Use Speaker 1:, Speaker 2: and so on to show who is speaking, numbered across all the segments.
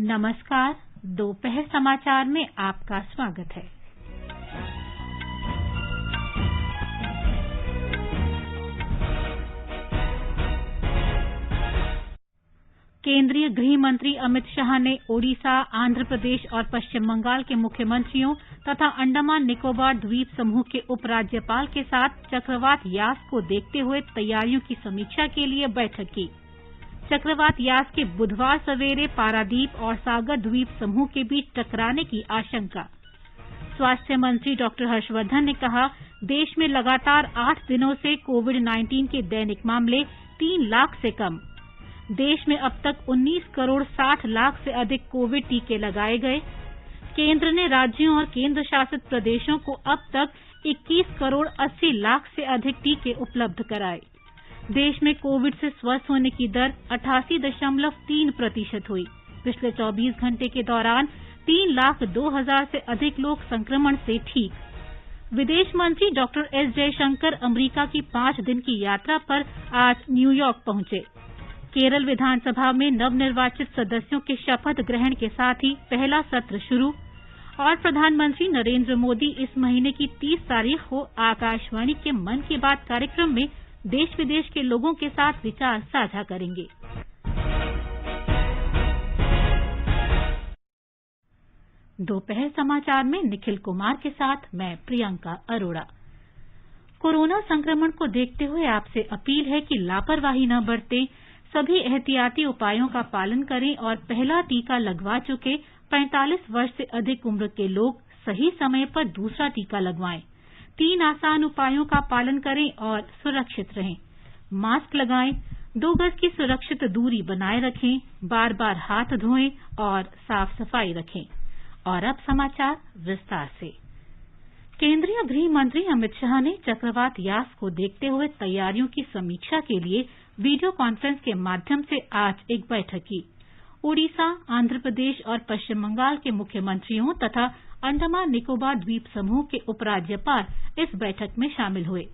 Speaker 1: नमस्कार। दोपहर समाचार में आपका स्वागत है। केंद्रीय गृह मंत्री अमित शाह ने ओडिशा, आंध्र प्रदेश और पश्चिम बंगाल के मुख्यमंत्रियों तथा अंडमान निकोबार द्वीप समूह के उपराज्यपाल के साथ चक्रवात यास को देखते हुए तैयारियों की समीक्षा के लिए बैठक की। चक्रवात यास के बुधवार सवेरे पारादीप और सागर द्वीप समूह के बीच टकराने की आशंका। स्वास्थ्य मंत्री डॉक्टर हर्षवर्धन ने कहा, देश में लगातार 8 दिनों से कोविड-19 के दैनिक मामले 3 लाख से कम। देश में अब तक 19 करोड़ 60 लाख से अधिक कोविड टीके लगाए गए। केंद्र ने राज्यों और केंद्र शासित प्रदेशों को अब तक 21 करोड़ 80 लाख से अधिक टीके उपलब्ध कराए। देश में कोविड से स्वस्थ होने की दर 88.3% हुई। पिछले 24 घंटे के दौरान 3,02,000 से अधिक लोग संक्रमण से ठीक। विदेश मंत्री डॉक्टर एस जयशंकर अमेरिका की 5 दिन की यात्रा पर आज न्यूयॉर्क पहुंचे। केरल विधानसभा में नवनिर्वाचित सदस्यों के शपथ ग्रहण के साथ ही पहला सत्र शुरू और प्रधानमंत्री नरेंद्र मोदी इस महीने की 30 तारीख को आकाशवाणी के मन की बात कार्यक्रम में देश विदेश के लोगों के साथ विचार साझा करेंगे। दोपहर समाचार में निखिल कुमार के साथ मैं प्रियंका अरोड़ा। कोरोना संक्रमण को देखते हुए आपसे अपील है कि लापरवाही न बरतें, सभी एहतियाती उपायों का पालन करें और पहला टीका लगवा चुके 45 वर्ष से अधिक उम्र के लोग सही समय पर दूसरा टीका लगवाएं। 3 आसान उपायों का पालन करें और सुरक्षित रहें। मास्क लगाएं, 2 गज की सुरक्षित दूरी बनाए रखें, बार-बार हाथ धोएं और साफ सफाई रखें। और अब समाचार विस्तार से। केंद्रीय गृह मंत्री अमित शाह ने चक्रवात यास को देखते हुए तैयारियों की समीक्षा के लिए वीडियो कॉन्फ्रेंस के माध्यम से आज एक बैठक की। ओडिशा, आंध्र प्रदेश और पश्चिम बंगाल के मुख्यमंत्रियों तथा अंडमान निकोबार द्वीप समूह के उपराज्यपाल इस बैठक में शामिल हुए।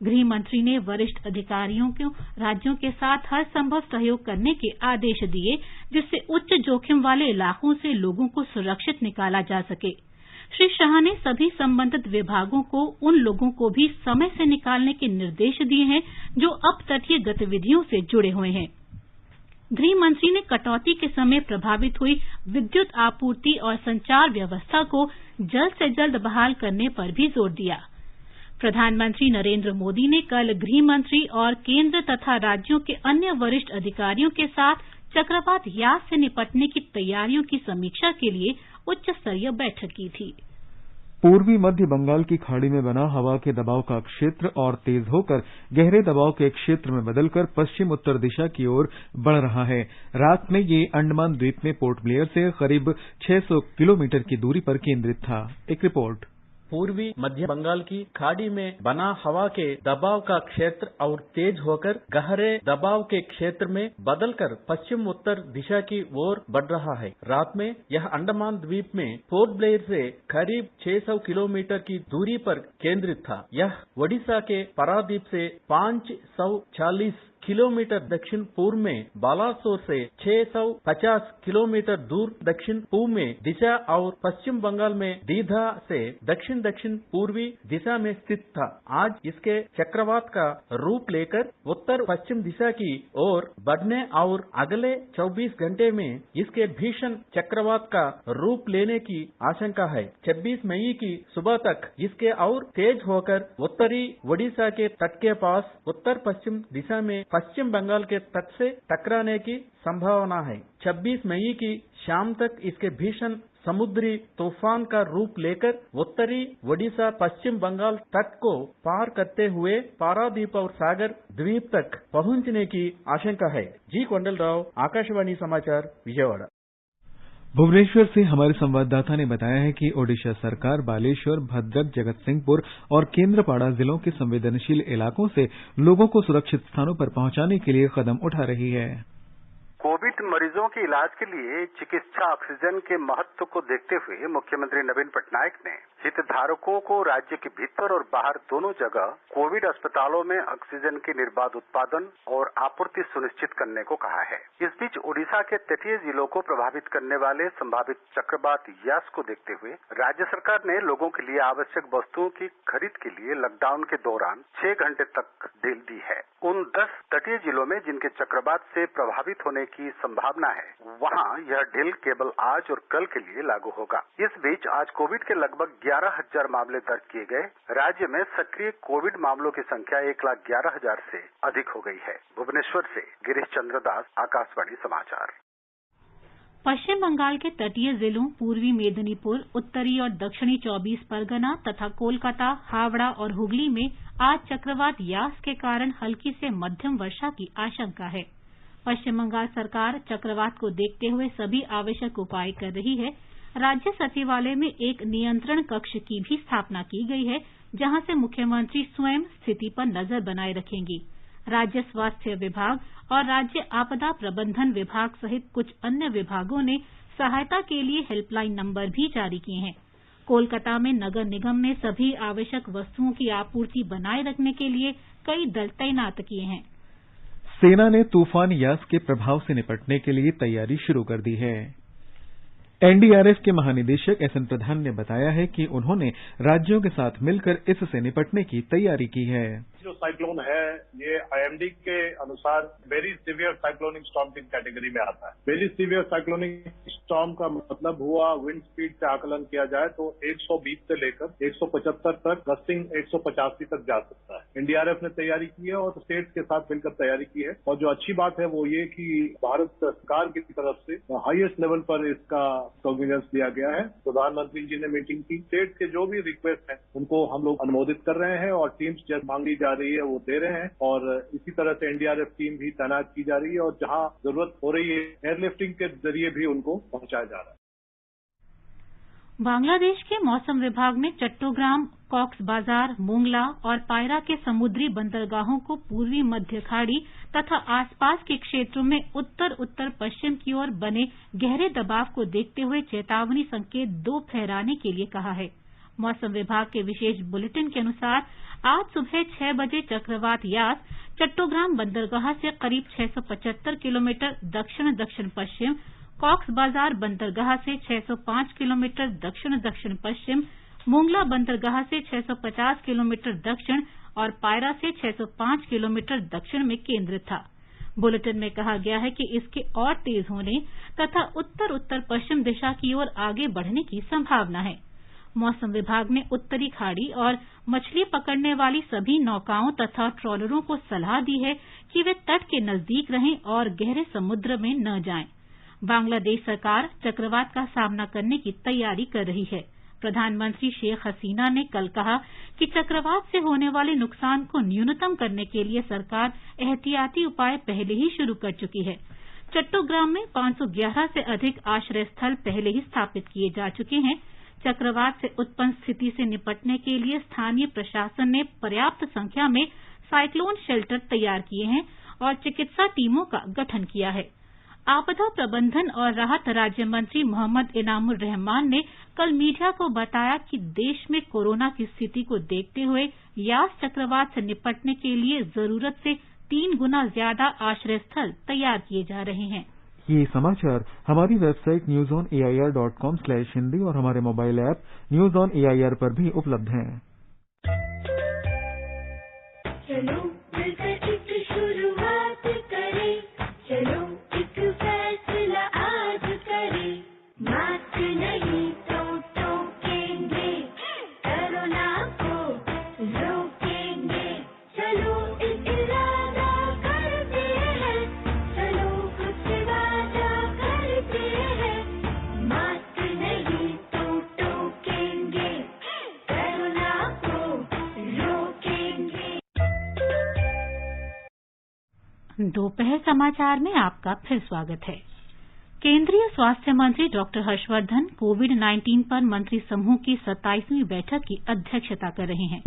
Speaker 1: गृह मंत्री ने वरिष्ठ अधिकारियों को राज्यों के साथ हर संभव सहयोग करने के आदेश दिए, जिससे उच्च जोखिम वाले इलाकों से लोगों को सुरक्षित निकाला जा सके। श्री शाह ने सभी संबंधित विभागों को उन लोगों को भी समय से निकालने के निर्देश दिए हैं जो अब तटीय गतिविधियों से जुड़े हुए हैं। गृह मंत्री ने कटौती के समय प्रभावित हुई विद्युत आपूर्ति और संचार व्यवस्था को जल्द से जल्द बहाल करने पर भी जोर दिया। प्रधानमंत्री नरेंद्र मोदी ने कल गृह मंत्री और केंद्र तथा राज्यों के अन्य वरिष्ठ अधिकारियों के साथ चक्रवात यास से निपटने की तैयारियों की समीक्षा के लिए उच्च स्तरीय बैठक की थी।
Speaker 2: पूर्वी मध्य बंगाल की खाड़ी में बना हवा के दबाव का क्षेत्र और तेज होकर गहरे दबाव के क्षेत्र में बदलकर पश्चिम उत्तर दिशा की ओर बढ़ रहा है। रात में ये अंडमान द्वीप में पोर्ट ब्लेयर से करीब 600 किलोमीटर की दूरी पर केंद्रित था। एक रिपोर्ट।
Speaker 3: पूर्वी मध्य बंगाल की खाड़ी में बना हवा के दबाव का क्षेत्र और तेज होकर गहरे दबाव के क्षेत्र में बदलकर पश्चिम उत्तर दिशा की ओर बढ़ रहा है। रात में यह अंडमान द्वीप में पोर्ट ब्लेयर से करीब 600 किलोमीटर की दूरी पर केंद्रित था। यह ओडिशा के पारादीप से 540 किलोमीटर दक्षिण पूर्व में, बालासोर से 650 किलोमीटर दूर दक्षिण पूर्व में दिशा और पश्चिम बंगाल में दीघा से दक्षिण दक्षिण पूर्वी दिशा में स्थित था। आज इसके चक्रवात का रूप लेकर उत्तर पश्चिम दिशा की ओर बढ़ने और अगले 24 घंटे में इसके भीषण चक्रवात का रूप लेने की आशंका है। 26 मई की सुबह तक इसके और तेज होकर उत्तरी ओडिशा के तट के पास उत्तर पश्चिम दिशा में पश्चिम बंगाल के तट से टकराने की संभावना है। 26 मई की शाम तक इसके भीषण समुद्री तूफान का रूप लेकर उत्तरी ओडिशा पश्चिम बंगाल तट को पार करते हुए पारादीप और सागर द्वीप तक पहुंचने की आशंका है। जी कोंडलराव, आकाशवाणी समाचार, विजयवाड़ा।
Speaker 2: भुवनेश्वर से हमारे संवाददाता ने बताया है कि ओडिशा सरकार बालेश्वर, भद्रक, जगतसिंहपुर और केंद्रपाड़ा जिलों के संवेदनशील इलाकों से लोगों को सुरक्षित स्थानों पर पहुंचाने के लिए कदम उठा रही है।
Speaker 4: कोविड मरीजों के इलाज के लिए चिकित्सा ऑक्सीजन के महत्व को देखते हुए मुख्यमंत्री नवीन पटनायक ने हितधारकों को राज्य के भीतर और बाहर दोनों जगह कोविड अस्पतालों में ऑक्सीजन की निर्बाध उत्पादन और आपूर्ति सुनिश्चित करने को कहा है। इस बीच ओडिशा के तटीय जिलों को प्रभावित करने वाले संभावित चक्रवात यास को देखते हुए राज्य सरकार ने लोगों के लिए आवश्यक वस्तुओं की खरीद के लिए लॉकडाउन के दौरान 6 घंटे तक ढील दी है। उन 10 तटीय जिलों में जिनके चक्रवात से प्रभावित होने की संभावना है, वहां यह ढील केवल आज और कल के लिए लागू होगा। इस बीच आज कोविड के लगभग 11,000 मामले दर्ज किए गए। राज्य में सक्रिय कोविड मामलों की संख्या 1,11,000 से अधिक हो गई है। भुवनेश्वर से गिरीश चंद्र दास, आकाशवाणी समाचार।
Speaker 1: पश्चिम बंगाल के तटीय जिलों पूर्वी मेदिनीपुर, उत्तरी और दक्षिणी 24 परगना तथा कोलकाता, हावड़ा और हुगली में आज चक्रवात यास के कारण हल्की से मध्यम वर्षा की आशंका है। पश्चिम बंगाल सरकार चक्रवात को देखते हुए सभी आवश्यक उपाय कर रही है। राज्य सचिवालय में एक नियंत्रण कक्ष की भी स्थापना की गई है, जहां से मुख्यमंत्री स्वयं स्थिति पर नजर बनाए रखेंगी। राज्य स्वास्थ्य विभाग और राज्य आपदा प्रबंधन विभाग सहित कुछ अन्य विभागों ने सहायता के लिए हेल्पलाइन नंबर भी जारी किए हैं। कोलकाता में नगर निगम ने सभी आवश्यक वस्तुओं की आपूर्ति बनाए रखने के लिए कई दल तैनात किए हैं।
Speaker 2: सेना ने तूफान यास के प्रभाव से निपटने के लिए तैयारी शुरू कर दी है। एनडीआरएफ के महानिदेशक एसएन प्रधान ने बताया है कि उन्होंने राज्यों के साथ मिलकर इससे निपटने की तैयारी की है।
Speaker 5: जो साइक्लोन है ये आईएमडी के अनुसार वेरी सीवियर साइक्लोनिक स्टॉर्म की कैटेगरी में आता है। वेरी सीवियर साइक्लोनिक स्टॉर्म का मतलब हुआ विंड स्पीड से आकलन किया जाए तो 120 से लेकर 175 तक, गस्टिंग 185 तक जा सकता है। एनडीआरएफ ने तैयारी की है और स्टेट्स के साथ मिलकर तैयारी की है। और जो अच्छी बात है वो ये कि भारत सरकार की तरफ से हाईएस्ट लेवल पर इसका कॉग्निजेंस दिया गया है। प्रधानमंत्री जी ने मीटिंग की। स्टेट के जो भी रिक्वेस्ट हैं उनको हम लोग अनुमोदित कर रहे हैं और टीम्स जब मांगी जा रही है वो दे रहे हैं। और इसी तरह से एनडीआरएफ टीम भी तैनात की जा रही है और जहां जरूरत हो रही है एयरलिफ्टिंग के जरिए भी उनको पहुंचाया जा रहा है।
Speaker 1: बांग्लादेश के मौसम विभाग ने चट्टोग्राम, कॉक्स बाजार, मोंगला और पायरा के समुद्री बंदरगाहों को पूर्वी मध्य खाड़ी तथा आसपास के क्षेत्रों में उत्तर उत्तर पश्चिम की ओर बने गहरे दबाव को देखते हुए चेतावनी संकेत 2 फहराने के लिए कहा है। मौसम विभाग के विशेष बुलेटिन के अनुसार आज सुबह 6 बजे चक्रवात यास चट्टोग्राम बंदरगाह से करीब 675 किलोमीटर दक्षिण दक्षिण पश्चिम, कॉक्स बाजार बंदरगाह से 605 किलोमीटर दक्षिण दक्षिण पश्चिम, मोंगला बंदरगाह से 650 किलोमीटर दक्षिण और पायरा से 605 किलोमीटर दक्षिण में केंद्रित था। बुलेटिन में कहा गया है कि इसके और तेज होने तथा उत्तर उत्तर पश्चिम दिशा की ओर आगे बढ़ने की संभावना है। मौसम विभाग ने उत्तरी खाड़ी और मछली पकड़ने वाली सभी नौकाओं तथा ट्रॉलरों को सलाह दी है कि वे तट के नजदीक रहें और गहरे समुद्र में न जाएं। बांग्लादेश सरकार चक्रवात का सामना करने की तैयारी कर रही है। प्रधानमंत्री शेख हसीना ने कल कहा कि चक्रवात से होने वाले नुकसान को न्यूनतम करने के लिए सरकार एहतियाती उपाय पहले ही शुरू कर चुकी है। चट्टोग्राम में 511 से अधिक आश्रय स्थल पहले ही स्थापित किए जा चुके हैं। चक्रवात से उत्पन्न स्थिति से निपटने के लिए स्थानीय प्रशासन ने पर्याप्त संख्या में साइक्लोन शेल्टर तैयार किए हैं और चिकित्सा टीमों का गठन किया है। आपदा प्रबंधन और राहत राज्य मंत्री मोहम्मद इनामुर रहमान ने कल मीडिया को बताया कि देश में कोरोना की स्थिति को देखते हुए यास चक्रवात से निपटने के लिए जरूरत से 3 गुना ज्यादा आश्रय स्थल तैयार किए जा रहे हैं।
Speaker 2: ये समाचार हमारी वेबसाइट newsonair.com/हिंदी और हमारे mobile app news on AIR पर भी उपलब्ध हैं।
Speaker 6: चलो मिलकर एक शुरुआत करें, चलो एक फैसला आज करें, मास्क नहीं तो टोकेंगे, कोरोना को रोकेंगे, चलो एक इरादा करते हैं, चलो कुछ वादा करते हैं, मास्क नहीं तो टोकेंगे, कोरोना को रोकेंगे।
Speaker 1: दोपहर समाचार में आपका फिर स्वागत है। केंद्रीय स्वास्थ्य मंत्री डॉक्टर हर्षवर्धन कोविड-19 पर मंत्री समूह की 27वीं बैठक की अध्यक्षता कर रहे हैं।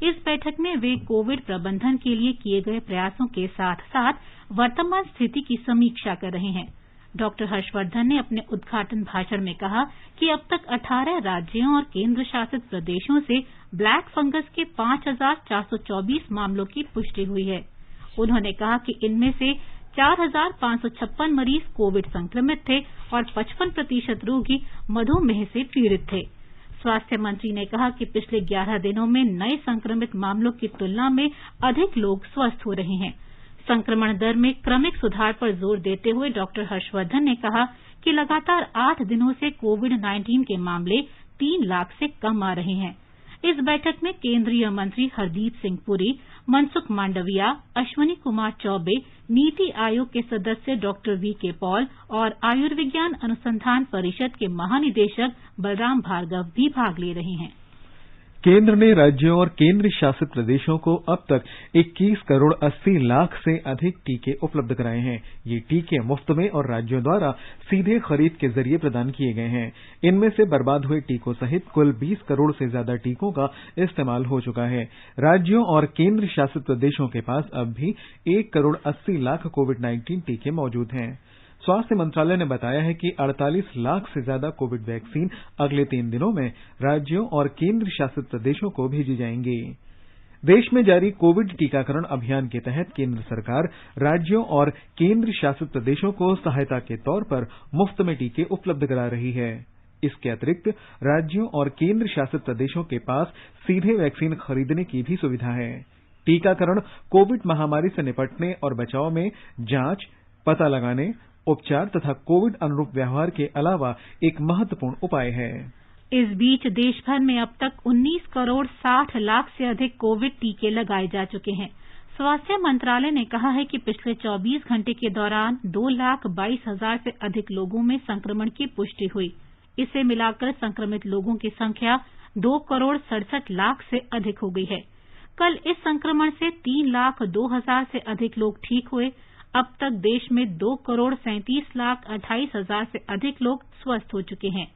Speaker 1: इस बैठक में वे कोविड प्रबंधन के लिए किए गए प्रयासों के साथ साथ वर्तमान स्थिति की समीक्षा कर रहे हैं। डॉक्टर हर्षवर्धन ने अपने उद्घाटन भाषण में कहा कि अब तक 18 राज्यों और केंद्र शासित प्रदेशों से ब्लैक फंगस के 5,424 मामलों की पुष्टि हुई है। उन्होंने कहा कि इनमें से 4,556 मरीज कोविड संक्रमित थे और 55% रोगी मधुमेह से पीड़ित थे। स्वास्थ्य मंत्री ने कहा कि पिछले 11 दिनों में नए संक्रमित मामलों की तुलना में अधिक लोग स्वस्थ हो रहे हैं। संक्रमण दर में क्रमिक सुधार पर जोर देते हुए डॉक्टर हर्षवर्धन ने कहा कि लगातार 8 दिनों से कोविड-19 के मामले 3 लाख से कम आ रहे हैं। इस बैठक में केंद्रीय मंत्री हरदीप सिंह पुरी, मनसुख मांडविया, अश्विनी कुमार चौबे, नीति आयोग के सदस्य डॉक्टर वीके पॉल और आयुर्विज्ञान अनुसंधान परिषद के महानिदेशक बलराम भार्गव भी भाग ले रहे हैं।
Speaker 2: केंद्र ने राज्यों और केंद्र शासित प्रदेशों को अब तक 21 करोड़ 80 लाख से अधिक टीके उपलब्ध कराए हैं। ये टीके मुफ्त में और राज्यों द्वारा सीधे खरीद के जरिए प्रदान किए गए हैं। इनमें से बर्बाद हुए टीकों सहित कुल 20 करोड़ से ज्यादा टीकों का इस्तेमाल हो चुका है। राज्यों और केंद्र शासित प्रदेशों के पास अब भी 1 करोड़ 80 लाख कोविड-19 टीके मौजूद हैं। स्वास्थ्य मंत्रालय ने बताया है कि 48 लाख से ज्यादा कोविड वैक्सीन अगले 3 दिनों में राज्यों और केंद्र शासित प्रदेशों को भेजी जाएंगी। देश में जारी कोविड टीकाकरण अभियान के तहत केंद्र सरकार राज्यों और केंद्र शासित प्रदेशों को सहायता के तौर पर मुफ्त में टीके उपलब्ध करा रही है। इसके अतिरिक्त राज्यों और केंद्र शासित प्रदेशों के पास सीधे वैक्सीन खरीदने की भी सुविधा है। टीकाकरण कोविड महामारी से निपटने और बचाव में जांच, पता लगाने, उपचार तथा कोविड अनुरूप व्यवहार के अलावा एक महत्वपूर्ण उपाय है।
Speaker 1: इस बीच देश भर में अब तक 19 करोड़ 60 लाख से अधिक कोविड टीके लगाए जा चुके हैं। स्वास्थ्य मंत्रालय ने कहा है कि पिछले 24 घंटे के दौरान 2,22,000 से अधिक लोगों में संक्रमण की पुष्टि हुई। इसे मिलाकर संक्रमित लोगों की संख्या 2 करोड़ 67 लाख से अधिक हो गई है। कल इस संक्रमण से 3,02,000 से अधिक लोग ठीक हुए। अब तक देश में 2 करोड़ 37 लाख 28,000 से अधिक लोग स्वस्थ हो चुके हैं।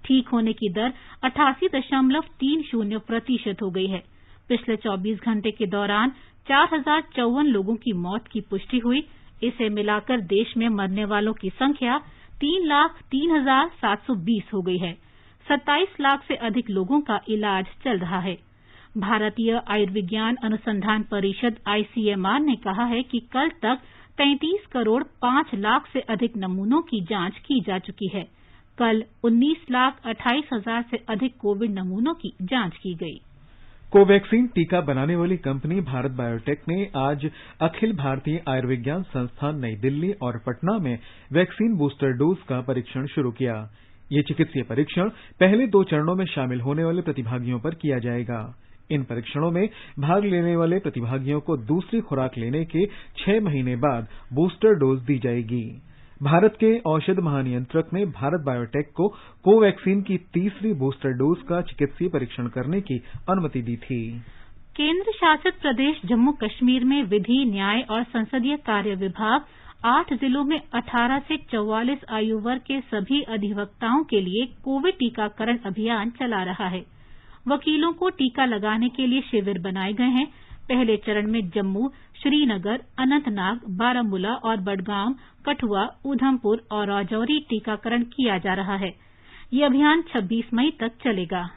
Speaker 1: ठीक होने की दर 88.30% हो गई है। पिछले 24 घंटे के दौरान 4,054 लोगों की मौत की पुष्टि हुई। इसे मिलाकर देश में मरने वालों की संख्या 3,03,720 हो गई है। 27 लाख से अधिक लोगों का इलाज चल रहा है। भारतीय आयुर्विज्ञान अनुसंधान परिषद ICMR ने कहा है कि कल तक 33 करोड़ 5 लाख से अधिक नमूनों की जांच की जा चुकी है। कल 19,28,000 से अधिक कोविड नमूनों की जांच की गई।
Speaker 2: कोवैक्सीन टीका बनाने वाली कंपनी भारत बायोटेक ने आज अखिल भारतीय आयुर्विज्ञान संस्थान नई दिल्ली और पटना में वैक्सीन बूस्टर डोज का परीक्षण शुरू किया। ये चिकित्सीय परीक्षण पहले 2 चरणों में शामिल होने वाले प्रतिभागियों पर किया जाएगा। इन परीक्षणों में भाग लेने वाले प्रतिभागियों को दूसरी खुराक लेने के 6 महीने बाद बूस्टर डोज दी जाएगी। भारत के औषध महानियंत्रक ने भारत बायोटेक को कोवैक्सीन की तीसरी बूस्टर डोज का चिकित्सीय परीक्षण करने की अनुमति दी थी।
Speaker 1: केंद्र शासित प्रदेश जम्मू कश्मीर में विधि, न्याय और संसदीय कार्य विभाग 8 जिलों में 18 से 44 आयु वर्ग के सभी अधिवक्ताओं के लिए कोविड टीकाकरण अभियान चला रहा है। वकीलों को टीका लगाने के लिए शिविर बनाए गए हैं। पहले चरण में जम्मू, श्रीनगर, अनंतनाग, बारामूला और बडगाम, कठुआ, उधमपुर और राजौरी टीकाकरण किया जा रहा है। ये अभियान 26 मई तक चलेगा।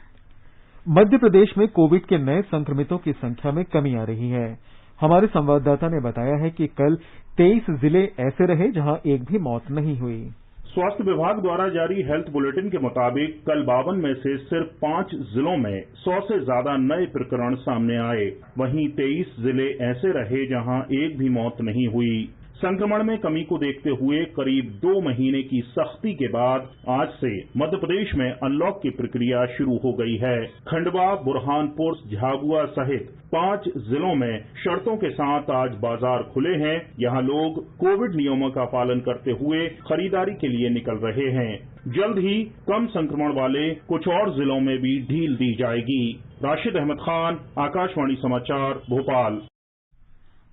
Speaker 2: मध्य प्रदेश में कोविड के नए संक्रमितों की संख्या में कमी आ रही है। हमारे संवाददाता ने बताया है कि कल 23 जिले ऐसे रहे जहां एक भी मौत नहीं हुई।
Speaker 7: स्वास्थ्य विभाग द्वारा जारी हेल्थ बुलेटिन के मुताबिक कल 52 में से सिर्फ 5 जिलों में 100 से ज्यादा नए प्रकरण सामने आए। वहीं 23 जिले ऐसे रहे जहां एक भी मौत नहीं हुई। संक्रमण में कमी को देखते हुए करीब 2 महीने की सख्ती के बाद आज से मध्य प्रदेश में अनलॉक की प्रक्रिया शुरू हो गई है। खंडवा, बुरहानपुर, झाबुआ सहित 5 जिलों में शर्तों के साथ आज बाजार खुले हैं। यहां लोग कोविड नियमों का पालन करते हुए खरीदारी के लिए निकल रहे हैं। जल्द ही कम संक्रमण वाले कुछ और जिलों में भी ढील दी जाएगी। राशिद अहमद खान, आकाशवाणी समाचार, भोपाल।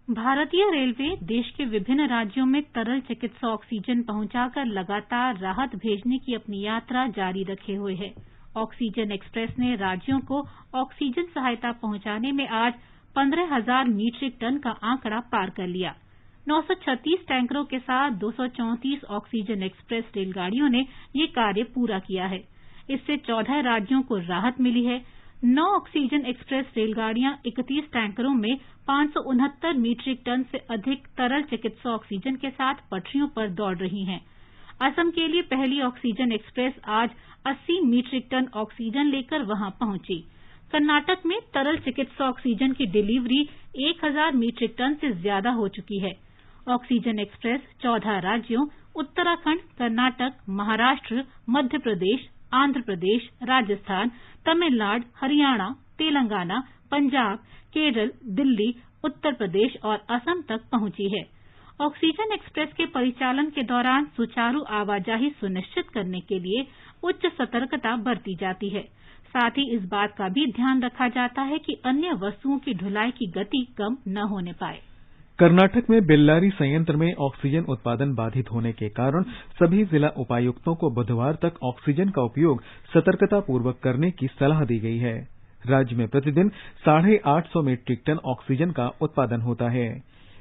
Speaker 1: भारतीय रेलवे देश के विभिन्न राज्यों में तरल चिकित्सा ऑक्सीजन पहुंचाकर लगातार राहत भेजने की अपनी यात्रा जारी रखे हुए है। ऑक्सीजन एक्सप्रेस ने राज्यों को ऑक्सीजन सहायता पहुंचाने में आज 15,000 मीट्रिक टन का आंकड़ा पार कर लिया। 936 टैंकरों के साथ 234 ऑक्सीजन एक्सप्रेस रेलगाड़ियों ने ये कार्य पूरा किया है। इससे 14 राज्यों को राहत मिली है। 9 ऑक्सीजन एक्सप्रेस रेलगाड़ियां 31 टैंकरों में 569 मीट्रिक टन से अधिक तरल चिकित्सा ऑक्सीजन के साथ पटरियों पर दौड़ रही हैं। असम के लिए पहली ऑक्सीजन एक्सप्रेस आज 80 मीट्रिक टन ऑक्सीजन लेकर वहां पहुंची। कर्नाटक में तरल चिकित्सा ऑक्सीजन की डिलीवरी 1000 मीट्रिक टन से ज्यादा हो चुकी है। ऑक्सीजन एक्सप्रेस 14 राज्यों उत्तराखंड, कर्नाटक, महाराष्ट्र, मध्य प्रदेश, आंध्र प्रदेश, राजस्थान, तमिलनाडु, हरियाणा, तेलंगाना, पंजाब, केरल, दिल्ली, उत्तर प्रदेश और असम तक पहुंची है। ऑक्सीजन एक्सप्रेस के परिचालन के दौरान सुचारू आवाजाही सुनिश्चित करने के लिए उच्च सतर्कता बरती जाती है। साथ ही इस बात का भी ध्यान रखा जाता है कि अन्य वस्तुओं की ढुलाई की गति कम न होने पाए।
Speaker 2: कर्नाटक में बेल्लारी संयंत्र में ऑक्सीजन उत्पादन बाधित होने के कारण सभी जिला उपायुक्तों को बुधवार तक ऑक्सीजन का उपयोग सतर्कतापूर्वक करने की सलाह दी गई है। राज्य में प्रतिदिन 850 मीट्रिक टन ऑक्सीजन का उत्पादन होता है।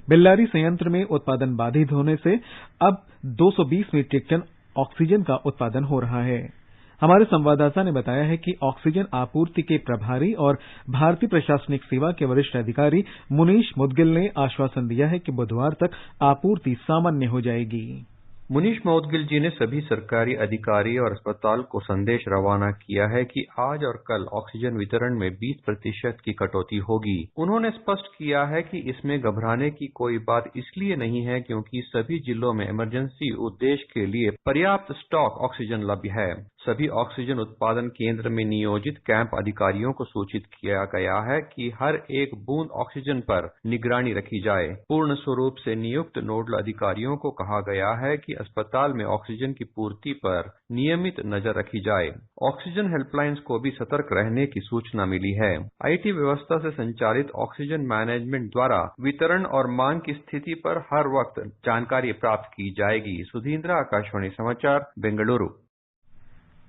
Speaker 2: बेल्लारी संयंत्र में उत्पादन बाधित होने से अब 220 मीट्रिक टन ऑक्सीजन का उत्पादन हो रहा है। हमारे संवाददाता ने बताया है कि ऑक्सीजन आपूर्ति के प्रभारी और भारतीय प्रशासनिक सेवा के वरिष्ठ अधिकारी मुनीश मुदगिल ने आश्वासन दिया है कि बुधवार तक आपूर्ति सामान्य हो जाएगी।
Speaker 8: मुनीश मौदगिल जी ने सभी सरकारी अधिकारी और अस्पताल को संदेश रवाना किया है कि आज और कल ऑक्सीजन वितरण में 20% की कटौती होगी। उन्होंने स्पष्ट किया है कि इसमें घबराने की कोई बात इसलिए नहीं है क्योंकि सभी जिलों में इमरजेंसी उद्देश्य के लिए पर्याप्त स्टॉक ऑक्सीजन लभ्य है। सभी ऑक्सीजन उत्पादन केंद्र में नियोजित कैंप अधिकारियों को सूचित किया गया है कि हर एक बूंद ऑक्सीजन पर निगरानी रखी जाए। पूर्ण स्वरूप से नियुक्त नोडल अधिकारियों को कहा गया है कि अस्पताल में ऑक्सीजन की पूर्ति पर नियमित नजर रखी जाए। ऑक्सीजन हेल्पलाइंस को भी सतर्क रहने की सूचना मिली है। आईटी व्यवस्था से संचालित ऑक्सीजन मैनेजमेंट द्वारा वितरण और मांग की स्थिति पर हर वक्त जानकारी प्राप्त की जाएगी। सुधींद्रा, आकाशवाणी समाचार, बेंगलुरु।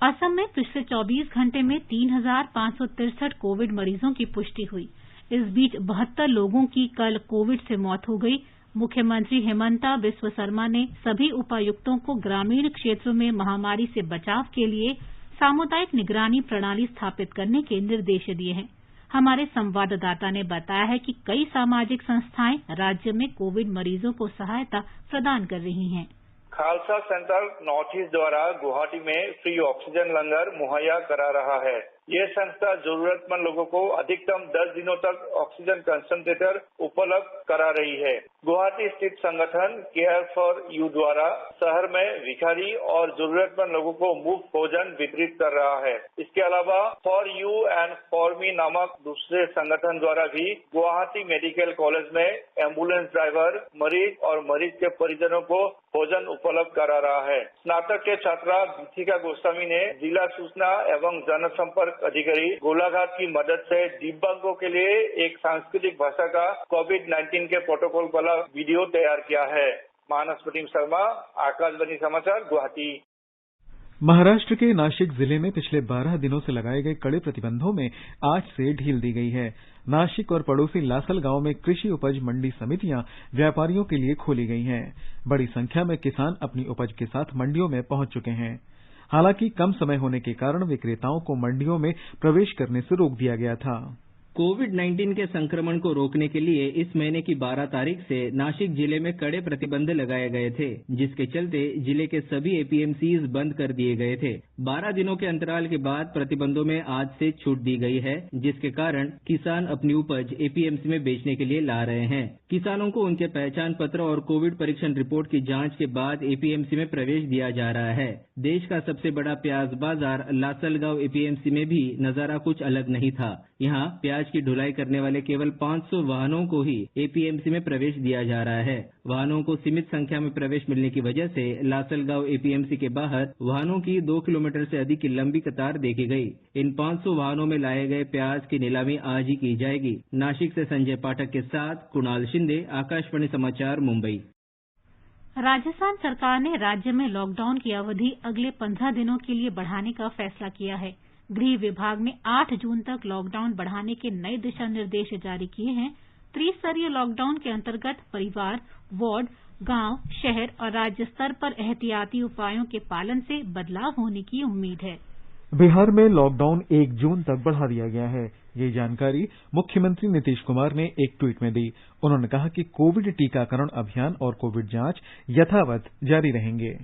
Speaker 1: असम में पिछले 24 घंटे में 3,563 कोविड मरीजों की पुष्टि हुई। इस बीच 72 लोगों की कल कोविड से मौत हो गई। मुख्यमंत्री हिमंता बिस्वा शर्मा ने सभी उपायुक्तों को ग्रामीण क्षेत्रों में महामारी से बचाव के लिए सामुदायिक निगरानी प्रणाली स्थापित करने के निर्देश दिए हैं। हमारे संवाददाता ने बताया है कि कई सामाजिक संस्थाएं राज्य में कोविड मरीजों को सहायता प्रदान कर रही हैं।
Speaker 9: खालसा सेंटर नॉर्थ ईस्ट द्वारा गुवाहाटी में फ्री ऑक्सीजन लंगर मुहैया करा रहा है। ये संस्था जरूरतमंद लोगों को अधिकतम 10 दिनों तक ऑक्सीजन कंसंट्रेटर उपलब्ध करा रही है। गुवाहाटी स्थित संगठन केयर फॉर यू द्वारा शहर में भिखारी और जरूरतमंद लोगों को मुफ्त भोजन वितरित कर रहा है। इसके अलावा for you and for me नामक दूसरे संगठन द्वारा भी गुवाहाटी मेडिकल कॉलेज में एम्बुलेंस ड्राइवर, मरीज और मरीज के परिजनों को भोजन उपलब्ध करा रहा है। स्नातक के छात्रा गीतिका गोस्वामी ने जिला सूचना एवं जनसंपर्क अधिकारी गोलाघाट की मदद से दिव्यांगों के लिए एक सांस्कृतिक भाषा का कोविड-19 के प्रोटोकॉल वाला वीडियो तैयार किया है। मानस प्रतिम शर्मा, आकाशवाणी समाचार, गुवाहाटी।
Speaker 2: महाराष्ट्र के नाशिक जिले में पिछले 12 दिनों से लगाए गए कड़े प्रतिबंधों में आज से ढील दी गई है। नाशिक और पड़ोसी लासल गांव में कृषि उपज मंडी समितियां व्यापारियों के लिए खोली गई हैं। बड़ी संख्या में किसान अपनी उपज के साथ मंडियों में पहुंच चुके हैं। हालांकि कम समय होने के कारण विक्रेताओं को मंडियों में प्रवेश करने से रोक दिया गया था।
Speaker 10: कोविड-19 के संक्रमण को रोकने के लिए इस महीने की 12 तारीख से नासिक जिले में कड़े प्रतिबंध लगाए गए थे, जिसके चलते जिले के सभी एपीएमसीज बंद कर दिए गए थे। 12 दिनों के अंतराल के बाद प्रतिबंधों में आज से छूट दी गई है, जिसके कारण किसान अपनी उपज एपीएमसी में बेचने के लिए ला रहे हैं। किसानों को उनके पहचान पत्र और कोविड परीक्षण रिपोर्ट की जांच के बाद एपीएमसी में प्रवेश दिया जा रहा है। देश का सबसे बड़ा प्याज बाजार लासलगांव एपीएमसी में भी नजारा कुछ अलग नहीं था। यहाँ प्याज की ढुलाई करने वाले केवल 500 वाहनों को ही एपीएमसी में प्रवेश दिया जा रहा है। वाहनों को सीमित संख्या में प्रवेश मिलने की वजह से लासलगांव एपीएमसी के बाहर वाहनों की 2 किलोमीटर से अधिक की लंबी कतार देखी गई। इन 500 वाहनों में लाए गए प्याज की नीलामी आज ही की जाएगी। नासिक से संजय पाठक के साथ कुणाल शिंदे, आकाशवाणी समाचार, मुंबई।
Speaker 1: राजस्थान सरकार ने राज्य में लॉकडाउन की अवधि अगले 15 दिनों के लिए बढ़ाने का फैसला किया है। गृह विभाग ने 8 जून तक लॉकडाउन बढ़ाने के नए दिशा निर्देश जारी किए हैं। त्रिस्तरीय लॉकडाउन के अंतर्गत परिवार, वार्ड, गांव, शहर और राज्य स्तर पर एहतियाती उपायों के पालन से बदलाव होने की उम्मीद है।
Speaker 2: बिहार में लॉकडाउन 1 जून तक बढ़ा दिया गया है। ये जानकारी मुख्यमंत्री नीतीश कुमार ने एक ट्वीट में दी। उन्होंने कहा कि कोविड टीकाकरण अभियान और कोविड जांच यथावत जारी रहेंगे।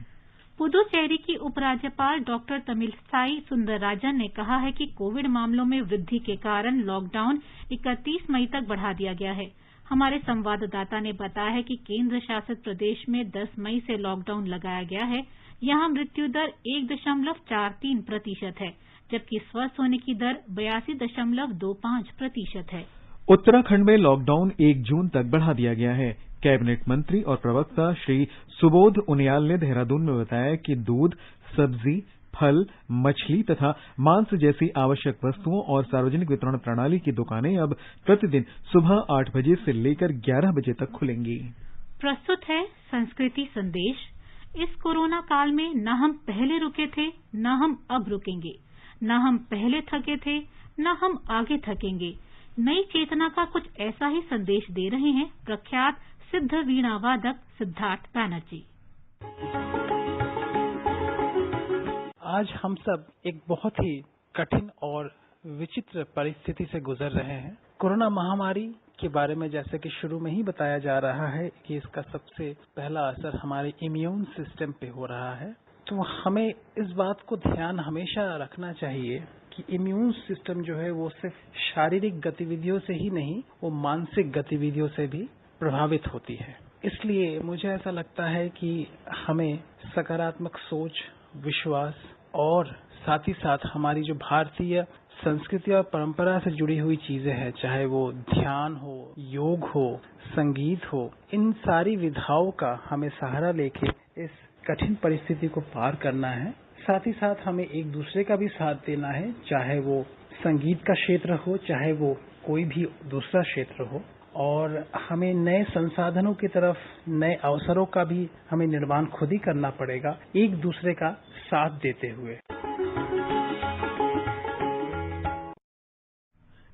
Speaker 1: पुदुचेरी की उपराज्यपाल डॉक्टर तमिलसाई सुंदरराजन ने कहा है कि कोविड मामलों में वृद्धि के कारण लॉकडाउन 31 मई तक बढ़ा दिया गया है। हमारे संवाददाता ने बताया है कि केंद्र शासित प्रदेश में 10 मई से लॉकडाउन लगाया गया है। यहां मृत्यु दर 1.43% है, जबकि स्वस्थ होने की दर 82.25% है।
Speaker 2: उत्तराखंड में लॉकडाउन 1 जून तक बढ़ा दिया गया है। कैबिनेट मंत्री और प्रवक्ता श्री सुबोध उनियाल ने देहरादून में बताया कि दूध, सब्जी, फल, मछली तथा मांस जैसी आवश्यक वस्तुओं और सार्वजनिक वितरण प्रणाली की दुकानें अब प्रतिदिन सुबह 8 बजे से लेकर 11 बजे तक खुलेंगी।
Speaker 1: प्रस्तुत है संस्कृति संदेश। इस कोरोना काल में न हम पहले रुके थे, न हम अब रुकेंगे, न हम पहले थके थे, न हम आगे थकेंगे। नई चेतना का कुछ ऐसा ही संदेश दे रहे हैं प्रख्यात सिद्ध वीणा वादक सिद्धार्थ बैनर्जी।
Speaker 11: आज हम सब एक बहुत ही कठिन और विचित्र परिस्थिति से गुजर रहे हैं। कोरोना महामारी के बारे में जैसे कि शुरू में ही बताया जा रहा है कि इसका सबसे पहला असर हमारे इम्यून सिस्टम पे हो रहा है। तो हमें इस बात को ध्यान हमेशा रखना चाहिए कि इम्यून सिस्टम जो है वो सिर्फ शारीरिक गतिविधियों से ही नहीं, वो मानसिक गतिविधियों से भी प्रभावित होती है। इसलिए मुझे ऐसा लगता है कि हमें सकारात्मक सोच, विश्वास और साथ ही साथ हमारी जो भारतीय संस्कृति और परंपरा से जुड़ी हुई चीजें हैं, चाहे वो ध्यान हो, योग हो, संगीत हो, इन सारी विधाओं का हमें सहारा लेके इस कठिन परिस्थिति को पार करना है। साथ ही साथ हमें एक दूसरे का भी साथ देना है, चाहे वो संगीत का क्षेत्र हो, चाहे वो कोई भी दूसरा क्षेत्र हो। और हमें नए संसाधनों की तरफ, नए अवसरों का भी हमें निर्माण खुद ही करना पड़ेगा, एक दूसरे का साथ देते हुए।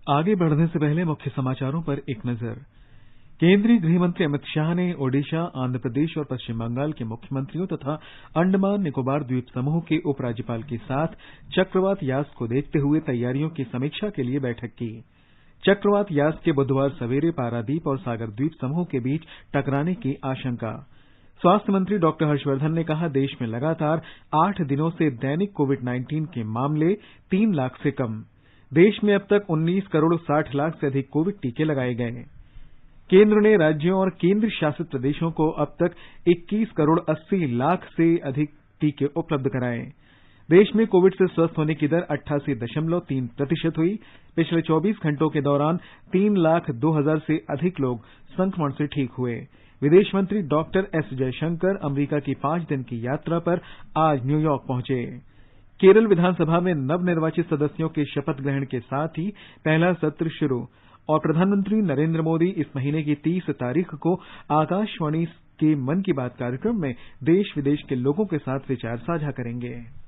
Speaker 2: आगे बढ़ने से पहले मुख्य समाचारों पर एक नजर। केंद्रीय गृह मंत्री अमित शाह ने ओडिशा, आंध्र प्रदेश और पश्चिम बंगाल के मुख्यमंत्रियों तथा अंडमान निकोबार द्वीप समूह के उपराज्यपाल के साथ चक्रवात यास को देखते हुए तैयारियों की समीक्षा के लिए बैठक की। चक्रवात यास के बुधवार सवेरे पारादीप और सागर द्वीप समूह के बीच टकराने की आशंका। स्वास्थ्य मंत्री डॉक्टर हर्षवर्धन ने कहा, देश में लगातार 8 दिनों से दैनिक कोविड-19 के मामले 3 लाख से कम। देश में अब तक 19 करोड़ 60 लाख से अधिक कोविड टीके लगाए गए। केंद्र ने राज्यों और केंद्र शासित प्रदेशों को अब तक 21 करोड़ 80 लाख से अधिक टीके उपलब्ध कराए। देश में कोविड से स्वस्थ होने की दर 88.3% हुई। पिछले 24 घंटों के दौरान 3,02,000 से अधिक लोग संक्रमण से ठीक हुए। विदेश मंत्री डॉक्टर एस जयशंकर अमेरिका की 5 दिन की यात्रा पर आज न्यूयॉर्क पहुंचे। केरल विधानसभा में नवनिर्वाचित सदस्यों के शपथ ग्रहण के साथ ही पहला सत्र शुरू और प्रधानमंत्री नरेंद्र मोदी इस महीने की 30 तारीख को आकाशवाणी के मन की बात कार्यक्रम में देश विदेश के लोगों के साथ विचार साझा करेंगे।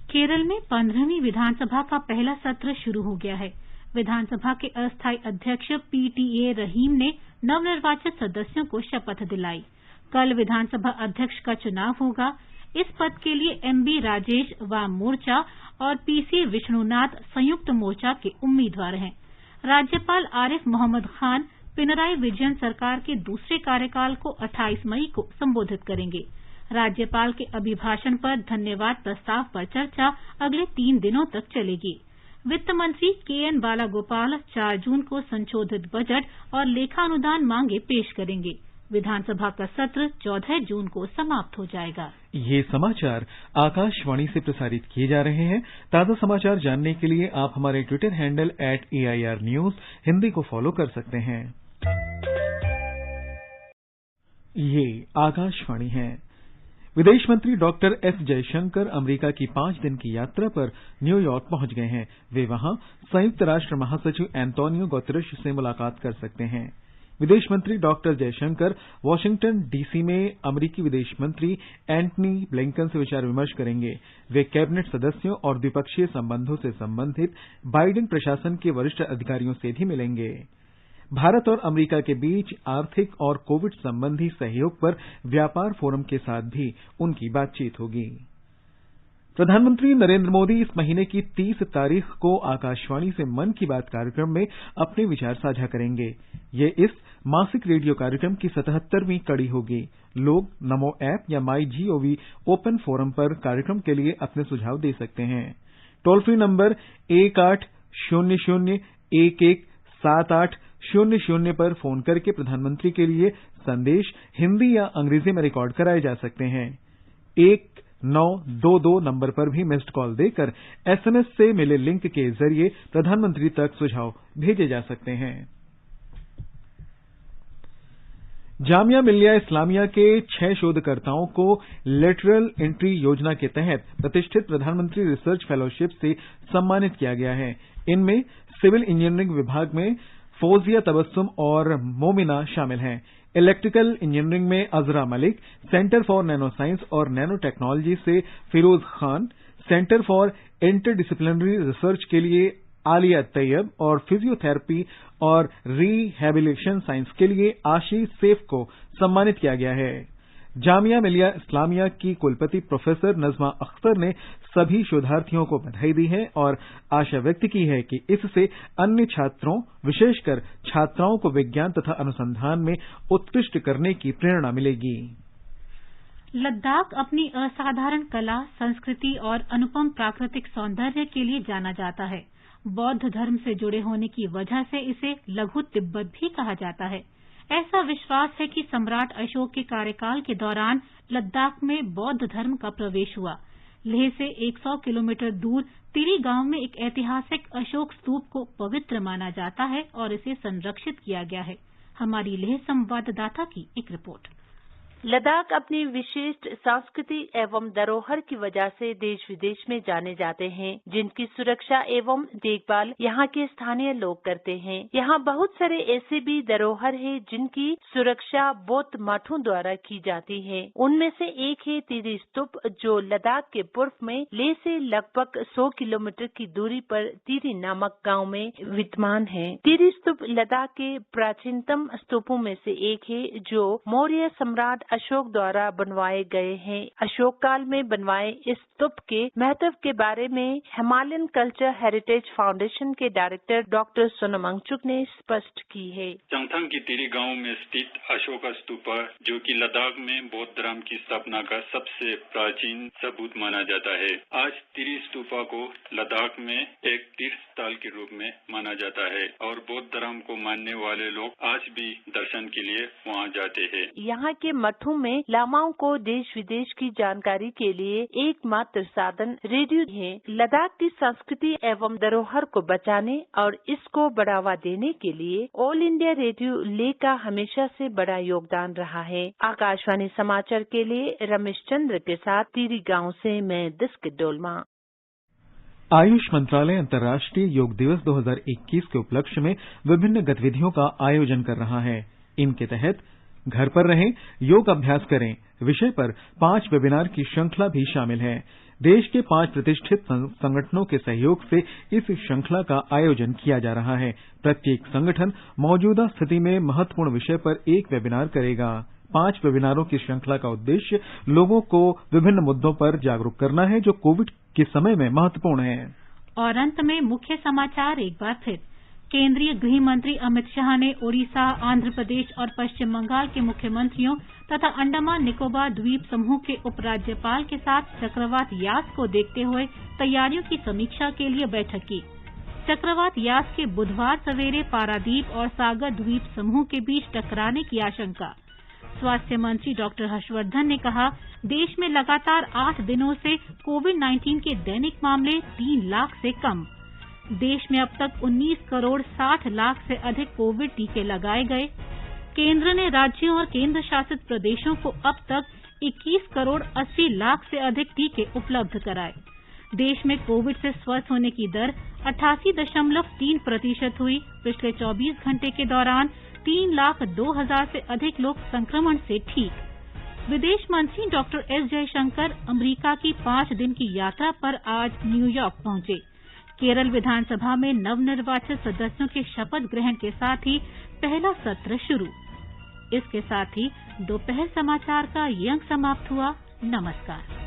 Speaker 1: केरल में 15वीं विधानसभा का पहला सत्र शुरू हो गया है। विधानसभा के अस्थायी अध्यक्ष पीटीए रहीम ने नवनिर्वाचित सदस्यों को शपथ दिलाई। कल विधानसभा अध्यक्ष का चुनाव होगा। इस पद के लिए एमबी राजेश वाम मोर्चा और पीसी विष्णुनाथ संयुक्त मोर्चा के उम्मीदवार हैं। राज्यपाल आरिफ मोहम्मद खान पिनराई विजयन सरकार के दूसरे कार्यकाल को 28 मई को संबोधित करेंगे। राज्यपाल के अभिभाषण पर धन्यवाद प्रस्ताव पर चर्चा अगले 3 दिनों तक चलेगी। वित्त मंत्री केएन बालागोपाल 4 जून को संशोधित बजट और लेखानुदान मांगे पेश करेंगे। विधानसभा का सत्र 14 जून को समाप्त हो जाएगा।
Speaker 2: ये समाचार आकाशवाणी से प्रसारित किए जा रहे हैं। ताज़ा समाचार जानने के लिए आप हमारे Twitter handle @AIR News Hindi को फॉलो कर सकते हैं। ये आकाशवाणी है। विदेश मंत्री डॉक्टर एस जयशंकर अमेरिका की 5 दिन की यात्रा पर न्यूयॉर्क पहुंच गए हैं। वे वहां संयुक्त राष्ट्र महासचिव एंटोनियो गुतेरेस से मुलाकात कर सकते हैं। विदेश मंत्री डॉक्टर जयशंकर वॉशिंगटन डीसी में अमरीकी विदेश मंत्री एंटनी ब्लिंकन से विचार विमर्श करेंगे। वे कैबिनेट सदस्यों और द्विपक्षीय संबंधों से संबंधित बाइडेन प्रशासन के वरिष्ठ अधिकारियों से भी मिलेंगे। भारत और अमरीका के बीच आर्थिक और कोविड संबंधी सहयोग पर व्यापार फोरम के साथ भी उनकी बातचीत होगी। प्रधानमंत्री नरेंद्र मोदी इस महीने की 30 तारीख को आकाशवाणी से मन की बात कार्यक्रम में अपने विचार साझा करेंगे। ये इस मासिक रेडियो कार्यक्रम की 77वीं कड़ी होगी। लोग नमो ऐप या माई जीओवी ओपन फोरम पर कार्यक्रम के लिए अपने सुझाव दे सकते हैं। टोल फ्री नंबर 1800-11-7800 पर फोन करके प्रधानमंत्री के लिए संदेश हिंदी या अंग्रेजी में रिकॉर्ड कराए जा सकते हैं। 1922 नंबर पर भी मिस्ड कॉल देकर एसएमएस से मिले लिंक के जरिए प्रधानमंत्री तक सुझाव भेजे जा सकते हैं। जामिया मिल्लिया इस्लामिया के 6 शोधकर्ताओं को लेटरल एंट्री योजना के तहत प्रतिष्ठित प्रधानमंत्री रिसर्च फेलोशिप से सम्मानित किया गया है। इनमें सिविल इंजीनियरिंग विभाग में फौजिया तबस्सुम और मोमिना शामिल हैं। इलेक्ट्रिकल इंजीनियरिंग में Azra Malik, centre for nano science और नैनो टेक्नोलॉजी से Firoz Khan, centre for interdisciplinary research के लिए आलिया तैयब और फिजियोथेरेपी और रिहैबिलिटेशन साइंस के लिए आशीष सेफ को सम्मानित किया गया है। जामिया मिल्लिया इस्लामिया की कुलपति प्रोफेसर नजमा अख्तर ने सभी शोधार्थियों को बधाई दी है और आशा व्यक्त की है कि इससे अन्य छात्रों, विशेषकर छात्राओं को विज्ञान तथा अनुसंधान में उत्कृष्ट करने की प्रेरणा मिलेगी।
Speaker 1: लद्दाख अपनी असाधारण कला, संस्कृति और अनुपम प्राकृतिक सौंदर्य के लिए जाना जाता है। बौद्ध धर्म से जुड़े होने की वजह से इसे लघु तिब्बत भी कहा जाता है। ऐसा विश्वास है कि सम्राट अशोक के कार्यकाल के दौरान लद्दाख में बौद्ध धर्म का प्रवेश हुआ। लेह से 100 किलोमीटर दूर तिरी गांव में एक ऐतिहासिक अशोक स्तूप को पवित्र माना जाता है और इसे संरक्षित किया गया है। हमारी लेह संवाददाता की एक रिपोर्ट।
Speaker 12: लद्दाख अपनी विशिष्ट संस्कृति एवं धरोहर की वजह से देश विदेश में जाने जाते हैं, जिनकी सुरक्षा एवं देखभाल यहाँ के स्थानीय लोग करते हैं। यहाँ बहुत सारे ऐसे भी धरोहर है जिनकी सुरक्षा बौद्ध मठों द्वारा की जाती है। उनमें से एक है तिरी स्तूप, जो लद्दाख के पूर्व में लेह से लगभग 100 किलोमीटर की दूरी पर तिरी नामक गाँव में विद्यमान है। तिरी स्तूप लद्दाख के प्राचीनतम स्तूपों में से एक है, जो मौर्य सम्राट अशोक द्वारा बनवाए गए हैं। अशोक काल में बनवाए इस स्तूप के महत्व के बारे में हिमालयन कल्चर हेरिटेज फाउंडेशन के डायरेक्टर डॉक्टर सोनम अंगचुक ने स्पष्ट की है।
Speaker 13: चंगथंग की तिरी गांव में स्थित अशोक स्तूप, जो कि लद्दाख में बौद्ध धर्म की स्थापना का सबसे प्राचीन सबूत माना जाता है। आज तिरी स्तूपा को लद्दाख में एक तीर्थ स्थल के रूप में माना जाता है और बौद्ध धर्म को मानने वाले लोग आज भी दर्शन के लिए वहां जाते हैं।
Speaker 12: यहाँ के मठों में लामाओं को देश विदेश की जानकारी के लिए एकमात्र साधन रेडियो है। लद्दाख की संस्कृति एवं धरोहर को बचाने और इसको बढ़ावा देने के लिए ऑल इंडिया रेडियो लेह का हमेशा से बड़ा योगदान रहा है। आकाशवाणी समाचार के लिए रमेश चंद्र के साथ तिरी गांव से मैं दिस्क डोलमा।
Speaker 2: आयुष मंत्रालय अंतर्राष्ट्रीय योग दिवस 2021 के उपलक्ष्य में विभिन्न गतिविधियों का आयोजन कर रहा है। इनके तहत घर पर रहें, योग अभ्यास करें विषय पर 5 वेबिनार की श्रृंखला भी शामिल है। देश के 5 प्रतिष्ठित संगठनों के सहयोग से इस श्रृंखला का आयोजन किया जा रहा है। प्रत्येक संगठन मौजूदा स्थिति में महत्वपूर्ण विषय पर एक वेबिनार करेगा। 5 वेबिनारों की श्रृंखला का उद्देश्य लोगों को विभिन्न मुद्दों पर जागरूक करना है, जो कोविड के समय में महत्वपूर्ण है।
Speaker 1: और अंत में मुख्य समाचार एक बार फिर। केंद्रीय गृह मंत्री अमित शाह ने ओडिशा, आंध्र प्रदेश और पश्चिम बंगाल के मुख्यमंत्रियों तथा अंडमान निकोबार द्वीप समूह के उपराज्यपाल के साथ चक्रवात यास को देखते हुए तैयारियों की समीक्षा के लिए बैठक की। चक्रवात यास के बुधवार सवेरे पारादीप और सागर द्वीप समूह के बीच टकराने की आशंका। स्वास्थ्य मंत्री डॉक्टर हर्षवर्धन ने कहा, देश में लगातार 8 दिनों से कोविड-19 के दैनिक मामले 3 लाख से कम। देश में अब तक 19 करोड़ 60 लाख से अधिक कोविड टीके लगाए गए। केंद्र ने राज्यों और केंद्र शासित प्रदेशों को अब तक 21 करोड़ 80 लाख से अधिक टीके उपलब्ध कराए। देश में कोविड से स्वस्थ होने की दर 88.3% हुई। पिछले 24 घंटे के दौरान 3,02,000 से अधिक लोग संक्रमण से ठीक। विदेश मंत्री डॉक्टर एस जयशंकर अमेरिका की 5 दिन की यात्रा पर आज न्यूयॉर्क पहुंचे। केरल विधानसभा में नवनिर्वाचित सदस्यों के शपथ ग्रहण के साथ ही पहला सत्र शुरू। इसके साथ ही दोपहर समाचार का ये अंक समाप्त हुआ। नमस्कार।